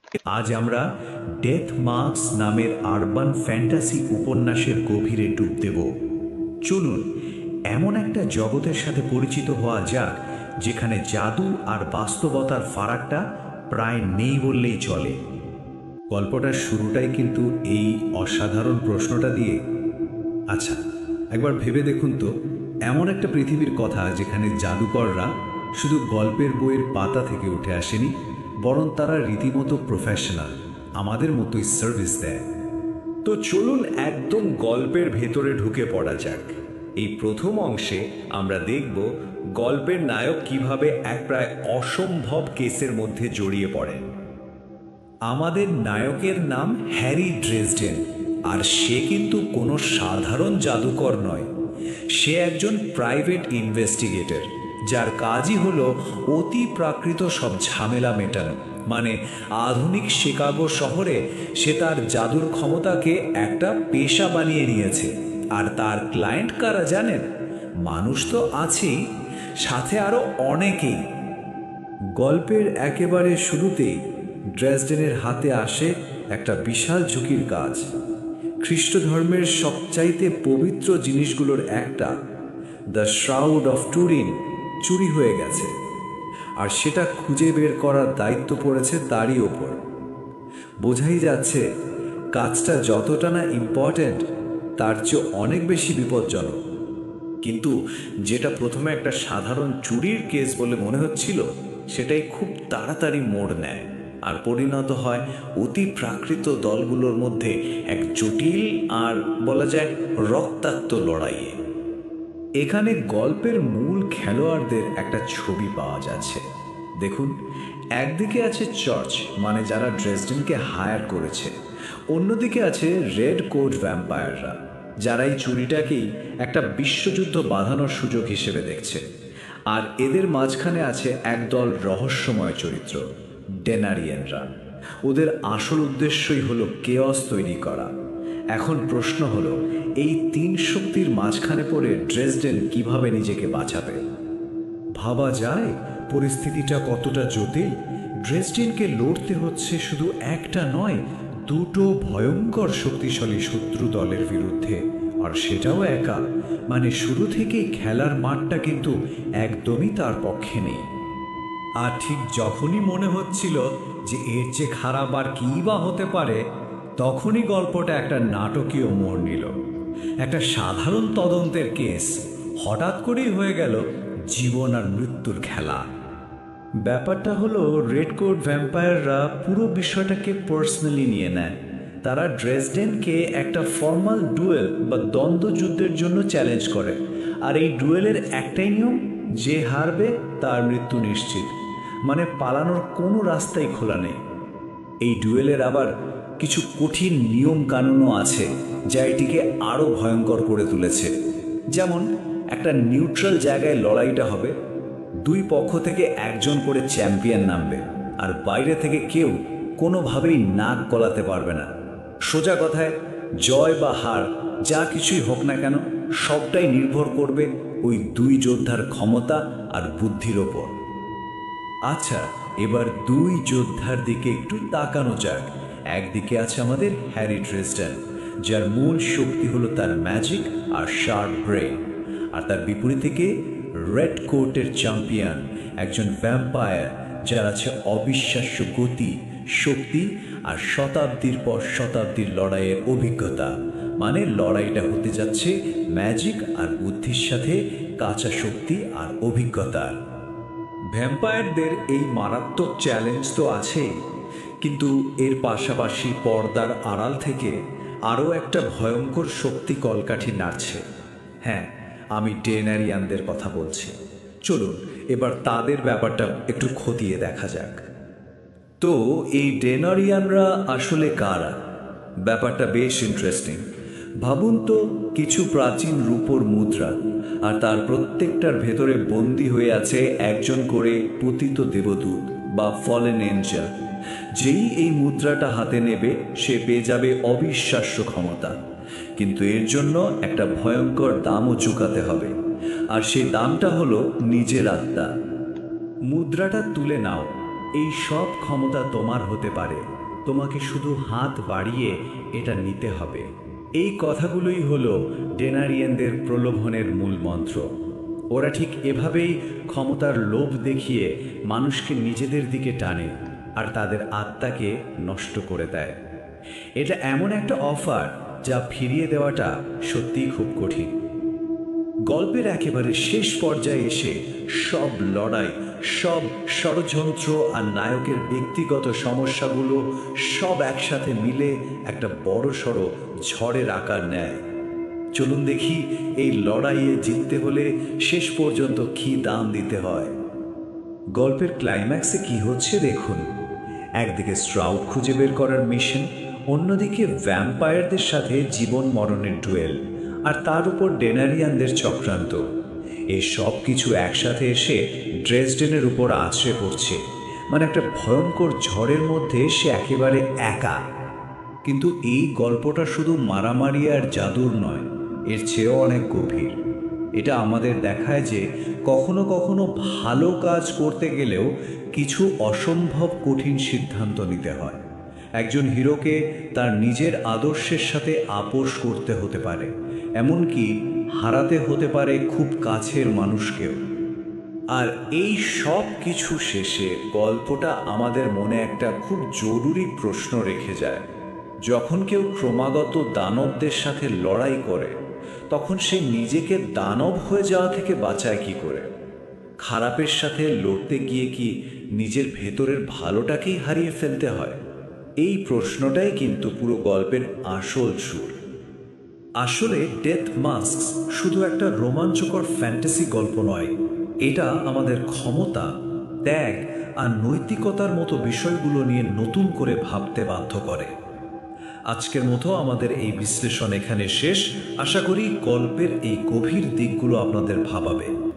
আজ আমরা death marks নামের আরবান ফ্যান্টাসি উপন্যাসের গভীরে ডুব দেব। চলুন এমন একটা জগতের সাথে পরিচিত হওয়া যাক যেখানে জাদু আর বাস্তবতার ফারাকটা প্রায় নেই বললেই চলে। গল্পটার শুরুটাই কিন্তু এই অসাধারণ প্রশ্নটা দিয়ে। আচ্ছা, একবার ভেবে দেখুন তো, এমন একটা পৃথিবীর কথা যেখানে জাদুকররা শুধু গল্পের বইয়ের পাতা থেকে উঠে আসেনি, বরং তারা রীতিমতো প্রফেশনাল, আমাদের মতোই সার্ভিস দেয়। তো চলুন একদম গল্পের ভেতরে ঢুকে পড়া যাক। এই প্রথম অংশে আমরা দেখব গল্পের নায়ক কিভাবে এক প্রায় অসম্ভব কেসের মধ্যে জড়িয়ে পড়েন। আমাদের নায়কের নাম হ্যারি ড্রেসডেন, আর সে কিন্তু কোনো সাধারণ জাদুকর নয়। সে একজন প্রাইভেট ইনভেস্টিগেটর, যার কাজই হলো অতি প্রাকৃত সব ঝামেলা মেটানো। মানে আধুনিক শিকাগো শহরে সে তার জাদুর ক্ষমতাকে একটা পেশা বানিয়ে নিয়েছে। আর তার ক্লায়েন্ট কারা জানেন? মানুষ তো আছেই, সাথে আরো অনেকেই। গল্পের একেবারে শুরুতেই ড্রেসডেনের হাতে আসে একটা বিশাল ঝুঁকির কাজ। খ্রিস্ট ধর্মের সবচাইতে পবিত্র জিনিসগুলোর একটা, দ্য শ্রাউড অফ টুরিন, চুরি হয়ে গেছে, আর সেটা খুঁজে বের করার দায়িত্ব পড়েছে তারই ওপর। বোঝাই যাচ্ছে কাজটা যতটা না ইম্পর্ট্যান্ট, তার চেয়ে অনেক বেশি বিপজ্জনক। কিন্তু যেটা প্রথমে একটা সাধারণ চুরির কেস বলে মনে হচ্ছিল, সেটাই খুব তাড়াতাড়ি মোড় নেয় আর পরিণত হয় অতি প্রাকৃত দলগুলোর মধ্যে এক জটিল আর বলা যায় রক্তাক্ত লড়াইয়ে। এখানে গল্পের মূল খেলোয়াড়দের একটা ছবি পাওয়া যাচ্ছে। দেখুন, একদিকে আছে চার্চ, মানে যারা ড্রেসডেনকে হায়ার করেছে। অন্যদিকে আছে রেড কোট ভ্যাম্পায়াররা, যারা এই চুরিটাকেই একটা বিশ্বযুদ্ধ বাঁধানোর সুযোগ হিসেবে দেখছে। আর এদের মাঝখানে আছে একদল রহস্যময় চরিত্র, ডেনারিয়ানরা। ওদের আসল উদ্দেশ্যই হলো কেয়স তৈরি করা। এখন প্রশ্ন হলো, এই তিন শক্তির মাঝখানে পড়ে ড্রেসডেন কিভাবে নিজেকে বাঁচাবে? ভাবা যায় পরিস্থিতিটা কতটা জটিল। ড্রেসডেনকে লড়তে হচ্ছে শুধু একটা নয়, দুটো ভয়ঙ্কর শক্তিশালী শত্রু দলের বিরুদ্ধে, আর সেটাও একা। মানে শুরু থেকেই খেলার মাঠটা কিন্তু একদমই তার পক্ষে নেই। আর ঠিক যখনই মনে হচ্ছিল যে এর চেয়ে খারাপ আর কী বা হতে পারে, তখনই গল্পটা একটা নাটকীয় মোড় নিল। একটা সাধারণ তদন্তের কেস হঠাৎ করেই হয়ে গেল জীবন আর মৃত্যুর খেলা। ব্যাপারটা হলো, রেড কোট ভ্যাম্পায়াররা পুরো বিষয়টাকে পার্সোনালি নিয়ে নেয়। তারা ড্রেসডেনকে একটা ফর্মাল ডুয়েল বা দ্বন্দ্বযুদ্ধের জন্য চ্যালেঞ্জ করে। আর এই ডুয়েলের একটাই নিয়ম, যে হারবে তার মৃত্যু নিশ্চিত। মানে পালানোর কোনো রাস্তাই খোলা নেই। এই ডুয়েলের আবার কিছু কঠিন নিয়ম কানুনও আছে, যা এটিকে আরও ভয়ঙ্কর করে তুলেছে। যেমন, একটা নিউট্রাল জায়গায় লড়াইটা হবে, দুই পক্ষ থেকে একজন করে চ্যাম্পিয়ন নামবে, আর বাইরে থেকে কেউ কোনোভাবেই নাক গলাতে পারবে না। সোজা কথায়, জয় বা হার যা কিছুই হোক না কেন, সবটাই নির্ভর করবে ওই দুই যোদ্ধার ক্ষমতা আর বুদ্ধির ওপর। আচ্ছা, এবার দুই যোদ্ধার দিকে একটু তাকানো যাক। একদিকে আছে আমাদের হ্যারি ড্রেসডেন, যার মূল শক্তি হলো তার ম্যাজিক আর শার্প ব্রেন। আর তার বিপরীতে কে? রেড কোটের চ্যাম্পিয়ন, একজন ভ্যাম্পায়ার, যার আছে অবিশ্বাস্য গতি, শক্তি আর শতাব্দীর পর শতাব্দীর লড়াইয়ের অভিজ্ঞতা। মানে লড়াইটা হতে যাচ্ছে ম্যাজিক আর বুদ্ধির সাথে কাঁচা শক্তি আর অভিজ্ঞতার। ভ্যাম্পায়ারদের এই মারাত্মক চ্যালেঞ্জ তো আছেই, কিন্তু এর পাশাপাশি পর্দার আড়াল থেকে আরও একটা ভয়ঙ্কর শক্তি কলকাঠি নাড়ছে। হ্যাঁ, আমি ডেনারিয়ানদের কথা বলছি। চলুন এবার তাদের ব্যাপারটা একটু খতিয়ে দেখা যাক। তো এই ডেনারিয়ানরা আসলে কারা? ব্যাপারটা বেশ ইন্টারেস্টিং। ভাবুন তো, কিছু প্রাচীন রূপোর মুদ্রা, আর তার প্রত্যেকটার ভেতরে বন্দী হয়ে আছে একজন করে পতিত দেবদূত বা ফলেন এঞ্জেল। যেই এই মুদ্রাটা হাতে নেবে, সে পেয়ে যাবে অবিশ্বাস্য ক্ষমতা। কিন্তু এর জন্য একটা ভয়ঙ্কর দামও চুকাতে হবে, আর সেই দামটা হলো নিজের আত্মা। মুদ্রাটা তুলে নাও, এই সব ক্ষমতা তোমার হতে পারে, তোমাকে শুধু হাত বাড়িয়ে এটা নিতে হবে। এই কথাগুলোই হলো ডেনারিয়ানদের প্রলোভনের মূল মন্ত্র। ওরা ঠিক এভাবেই ক্ষমতার লোভ দেখিয়ে মানুষকে নিজেদের দিকে টানে আর তাদের আত্মাকে নষ্ট করে দেয়। এটা এমন একটা অফার যা ফিরিয়ে দেওয়াটা সত্যিই খুব কঠিন। গল্পের একেবারে শেষ পর্যায়ে এসে সব লড়াই, সব ষড়যন্ত্র আর নায়কের ব্যক্তিগত সমস্যাগুলো সব একসাথে মিলে একটা বড়সড় ঝড়ের আকার নেয়। চলুন দেখি এই লড়াইয়ে জিততে হলে শেষ পর্যন্ত কী দাম দিতে হয়। গল্পের ক্লাইম্যাক্সে কি হচ্ছে দেখুন। একদিকে স্ট্রাউড খুঁজে বের করার মিশন, অন্যদিকে ভ্যাম্পায়ারদের সাথে জীবন মরণের ডুয়েল, আর তার উপর ডেনারিয়ানদের চক্রান্ত। এই সব কিছু একসাথে এসে ড্রেসডেনের উপর আছড়ে পড়ছে। মানে একটা ভয়ঙ্কর ঝড়ের মধ্যে সে একেবারে একা। কিন্তু এই গল্পটা শুধু মারামারি আর জাদুর নয়, এর চেয়েও অনেক গভীর। এটা আমাদের দেখায় যে কখনো কখনো ভালো কাজ করতে গেলেও কিছু অসম্ভব কঠিন সিদ্ধান্ত নিতে হয়। একজন হিরোকে তার নিজের আদর্শের সাথে আপোষ করতে হতে পারে, এমনকি হারাতে হতে পারে খুব কাছের মানুষকেও। আর এই সব কিছু শেষে গল্পটা আমাদের মনে একটা খুব জরুরি প্রশ্ন রেখে যায়। যখন কেউ ক্রমাগত দানবদের সাথে লড়াই করে, তখন সে নিজেকে দানব হয়ে যাওয়া থেকে বাঁচায় কি করে? খারাপের সাথে লড়তে গিয়ে কি নিজের ভেতরের ভালোটাকেই হারিয়ে ফেলতে হয়? এই প্রশ্নটাই কিন্তু পুরো গল্পের আসল সুর। আসলে ডেথ মাস্কস শুধু একটা রোমাঞ্চকর ফ্যান্টাসি গল্প নয়, এটা আমাদের ক্ষমতা, ত্যাগ আর নৈতিকতার মতো বিষয়গুলো নিয়ে নতুন করে ভাবতে বাধ্য করে। আজকের মতো আমাদের এই বিশ্লেষণ এখানে শেষ। আশা করি গল্পের এই গভীর দিকগুলো আপনাদের ভাবাবে।